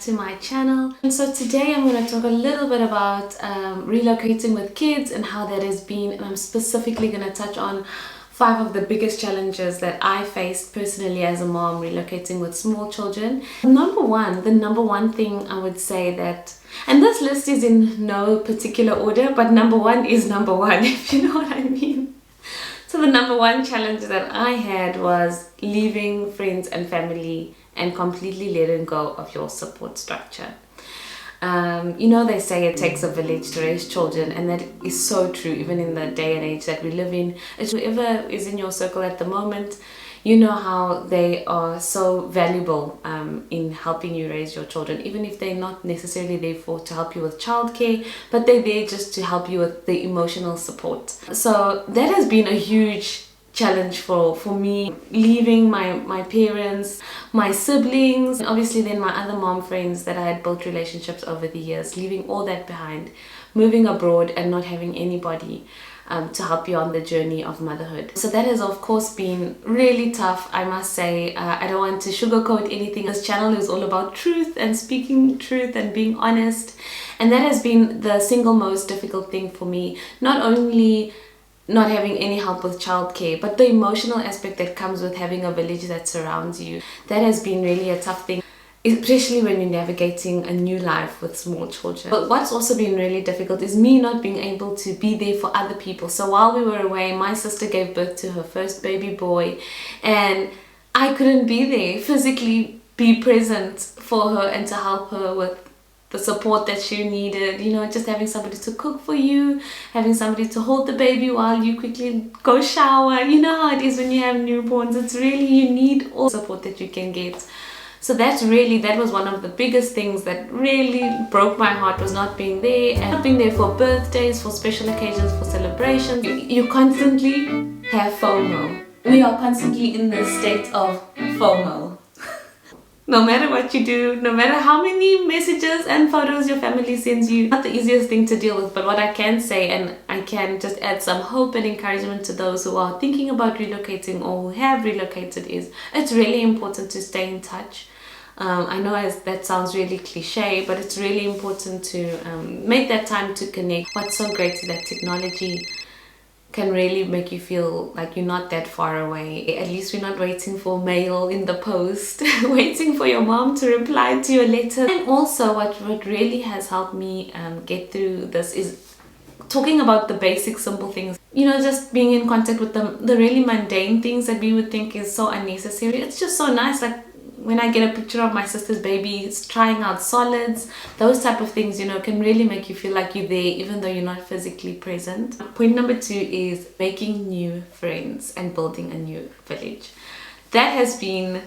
to my channel. And so today I'm going to talk a little bit about relocating with kids and how that has been, and I'm specifically going to touch on 5 of the biggest challenges that I faced personally as a mom relocating with small children. The number one thing I would say that, and this list is in no particular order, but number one is number one, if you know what I mean. So the number one challenge that I had was leaving friends and family and completely letting go of your support structure. They say it takes a village to raise children, and that is so true even in the day and age that we live in. It's whoever is in your circle at the moment, you know how they are so valuable in helping you raise your children, even if they're not necessarily there to help you with childcare, but they're there just to help you with the emotional support. So that has been a huge challenge for me, leaving my parents, my siblings, and obviously then my other mom friends that I had built relationships over the years, leaving all that behind, moving abroad and not having anybody to help you on the journey of motherhood. So that has of course been really tough, I must say. I don't want to sugarcoat anything. This channel is all about truth and speaking truth and being honest, and that has been the single most difficult thing for me. Not only not having any help with childcare, but the emotional aspect that comes with having a village that surrounds you. That has been really a tough thing, especially when you're navigating a new life with small children. But what's also been really difficult is me not being able to be there for other people. So while we were away, my sister gave birth to her first baby boy, and I couldn't be there, physically be present for her and to help her with the support that she needed, just having somebody to cook for you, having somebody to hold the baby while you quickly go shower. You know how it is when you have newborns. It's really, you need all the support that you can get. So that was one of the biggest things that really broke my heart, was not being there, and not being there for birthdays, for special occasions, for celebrations. You constantly have FOMO. We are constantly in this state of FOMO. No matter what you do, no matter how many messages and photos your family sends you, not the easiest thing to deal with. But what I can say, and I can just add some hope and encouragement to those who are thinking about relocating or who have relocated, is it's really important to stay in touch. I know that sounds really cliche, but it's really important to make that time to connect. What's so great is that technology can really make you feel like you're not that far away. At least we're not waiting for mail in the post, waiting for your mom to reply to your letter. And also what really has helped me get through this is talking about the basic simple things. Just being in contact with the really mundane things that we would think is so unnecessary. It's just so nice, like when I get a picture of my sister's baby trying out solids, those type of things, can really make you feel like you're there even though you're not physically present. Point number 2 is making new friends and building a new village. That has been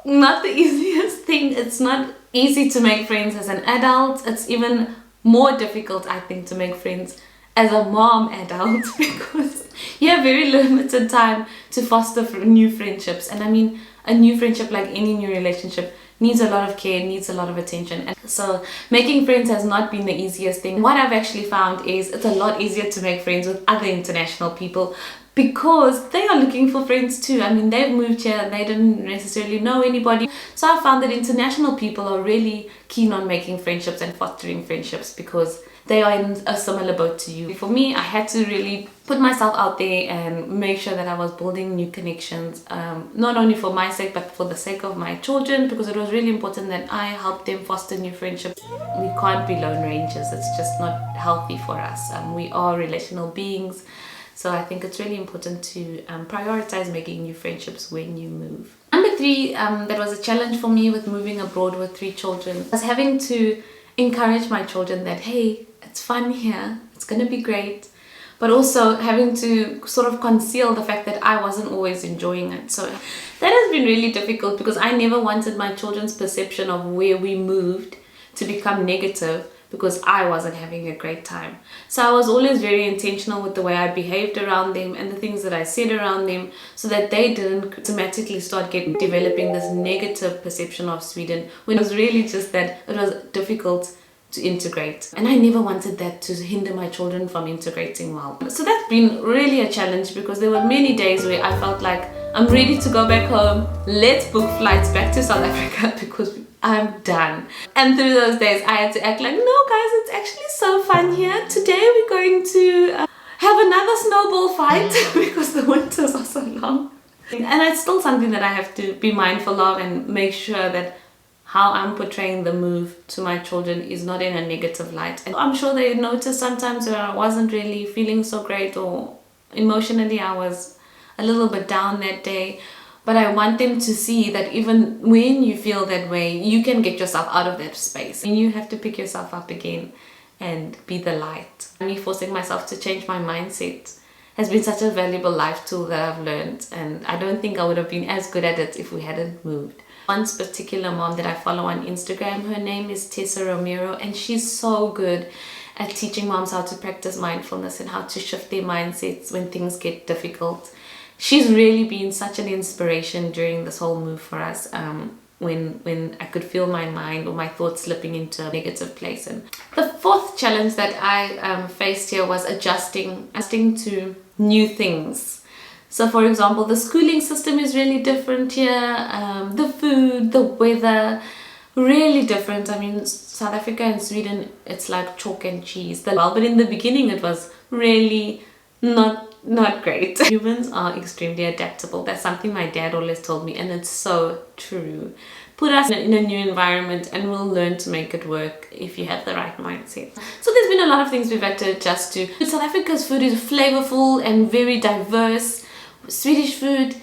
not the easiest thing. It's not easy to make friends as an adult. It's even more difficult, I think, to make friends as a mom adult because you have very limited time to foster new friendships. And I mean, a new friendship, like any new relationship, needs a lot of care, needs a lot of attention. And so making friends has not been the easiest thing. What I've actually found is it's a lot easier to make friends with other international people because they are looking for friends too. I mean, they've moved here and they didn't necessarily know anybody. So I found that international people are really keen on making friendships and fostering friendships because they are in a similar boat to you. For me, I had to really put myself out there and make sure that I was building new connections, not only for my sake, but for the sake of my children, because it was really important that I help them foster new friendships. We can't be lone rangers. It's just not healthy for us. We are relational beings. So I think it's really important to prioritize making new friendships when you move. Number 3, that was a challenge for me with moving abroad with 3 children, was having to encourage my children that, hey, it's fun here, it's gonna be great, but also having to sort of conceal the fact that I wasn't always enjoying it. So that has been really difficult because I never wanted my children's perception of where we moved to become negative because I wasn't having a great time. So I was always very intentional with the way I behaved around them and the things that I said around them, so that they didn't automatically start developing this negative perception of Sweden, when it was really just that it was difficult to integrate, and I never wanted that to hinder my children from integrating well. So that's been really a challenge because there were many days where I felt like I'm ready to go back home, let's book flights back to South Africa because I'm done. And through those days, I had to act like, no guys, it's actually so fun here. Today we're going to have another snowball fight because the winters are so long. And it's still something that I have to be mindful of and make sure that how I'm portraying the move to my children is not in a negative light. And I'm sure they noticed sometimes where I wasn't really feeling so great, or emotionally I was a little bit down that day. But I want them to see that even when you feel that way, you can get yourself out of that space. And you have to pick yourself up again and be the light. Me forcing myself to change my mindset has been such a valuable life tool that I've learned. And I don't think I would have been as good at it if we hadn't moved. One particular mom that I follow on Instagram, her name is Tessa Romero, and she's so good at teaching moms how to practice mindfulness and how to shift their mindsets when things get difficult. She's really been such an inspiration during this whole move for us, when I could feel my mind or my thoughts slipping into a negative place. And the fourth challenge that I faced here was adjusting to new things. So for example, the schooling system is really different here, the food, the weather, really different. I mean, South Africa and Sweden, it's like chalk and cheese. But in the beginning it was really not great. Humans are extremely adaptable. That's something my dad always told me, and it's so true. Put us in a new environment and we'll learn to make it work if you have the right mindset. So there's been a lot of things we've had to adjust to. South Africa's food is flavorful and very diverse. Swedish food,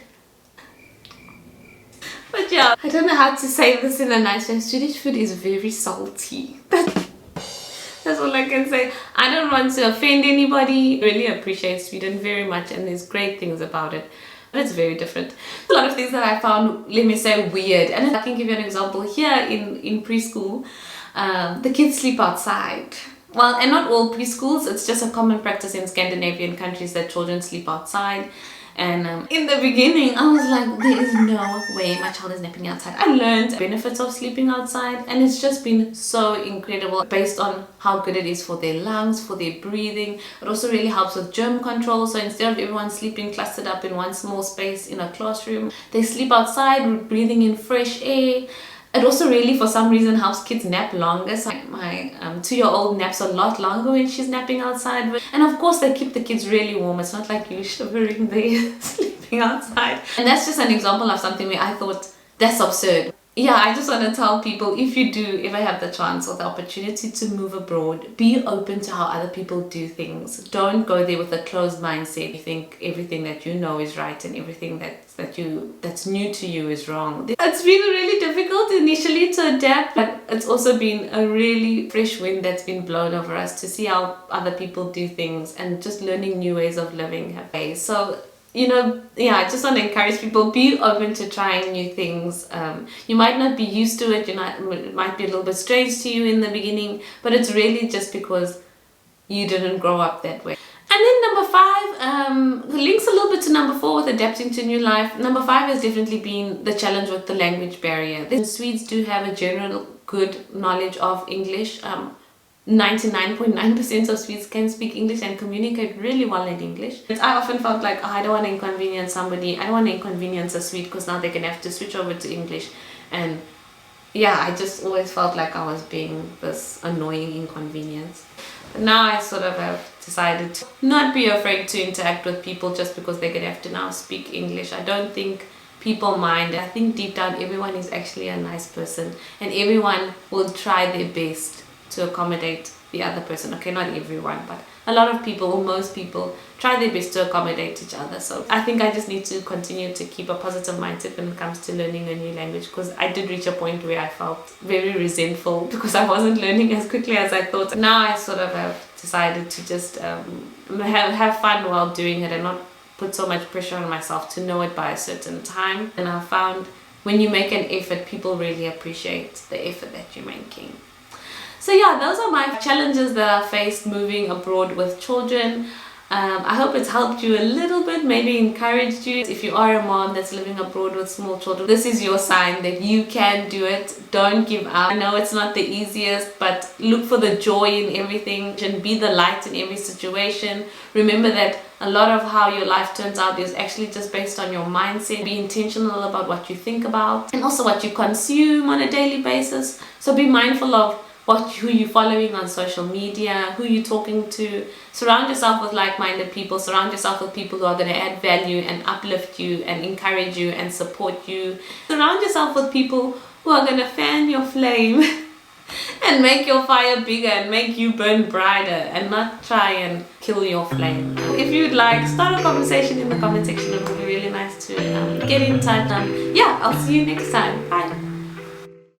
but yeah, I don't know how to say this in a nice way. Swedish food is very salty. That's all I can say. I don't want to offend anybody. I really appreciate Sweden very much, and there's great things about it, but it's very different. A lot of things that I found, let me say, weird. And I can give you an example. Here in preschool, the kids sleep outside. Well, and not all preschools, it's just a common practice in Scandinavian countries that children sleep outside. And in the beginning, I was like, there is no way my child is napping outside. I learned the benefits of sleeping outside, and it's just been so incredible based on how good it is for their lungs, for their breathing. It also really helps with germ control. So instead of everyone sleeping clustered up in one small space in a classroom, they sleep outside, breathing in fresh air. It also really, for some reason, helps kids nap longer. So my 2-year-old naps a lot longer when she's napping outside. And of course, they keep the kids really warm. It's not like you shivering there sleeping outside. And that's just an example of something where I thought, that's absurd. Yeah, I just want to tell people, if you do ever have the chance or the opportunity to move abroad, be open to how other people do things. Don't go there with a closed mindset. You think everything that you know is right and everything that's new to you is wrong. It's been really difficult initially to adapt, but it's also been a really fresh wind that's been blown over us to see how other people do things and just learning new ways of living. So, you know, yeah, I just want to encourage people, be open to trying new things. You might not be used to it, it might be a little bit strange to you in the beginning, but it's really just because you didn't grow up that way. And then number 5, links a little bit to number 4 with adapting to new life. Number 5 has definitely been the challenge with the language barrier. The Swedes do have a general good knowledge of English. 99.9% of Swedes can speak English and communicate really well in English. I often felt like, I don't want to inconvenience somebody. I don't want to inconvenience a Swede because now they're going to have to switch over to English. And yeah, I just always felt like I was being this annoying inconvenience. But now I sort of have decided to not be afraid to interact with people just because they're going to have to now speak English. I don't think people mind. I think deep down everyone is actually a nice person and everyone will try their best to accommodate the other person. Okay, not everyone, but a lot of people, or most people, try their best to accommodate each other. So I think I just need to continue to keep a positive mindset when it comes to learning a new language, because I did reach a point where I felt very resentful because I wasn't learning as quickly as I thought. Now I sort of have decided to just have fun while doing it and not put so much pressure on myself to know it by a certain time. And I found when you make an effort, people really appreciate the effort that you're making. So yeah, those are my challenges that I faced moving abroad with children. I hope it's helped you a little bit, maybe encouraged you. If you are a mom that's living abroad with small children, this is your sign that you can do it. Don't give up. I know it's not the easiest, but look for the joy in everything and be the light in every situation. Remember that a lot of how your life turns out is actually just based on your mindset. Be intentional about what you think about and also what you consume on a daily basis. So be mindful of who you're following on social media, who you're talking to. Surround yourself with like-minded people. Surround yourself with people who are going to add value and uplift you and encourage you and support you. Surround yourself with people who are going to fan your flame and make your fire bigger and make you burn brighter and not try and kill your flame. If you'd like, start a conversation in the comment section. It would be really nice to get in touch. Yeah, I'll see you next time. Bye.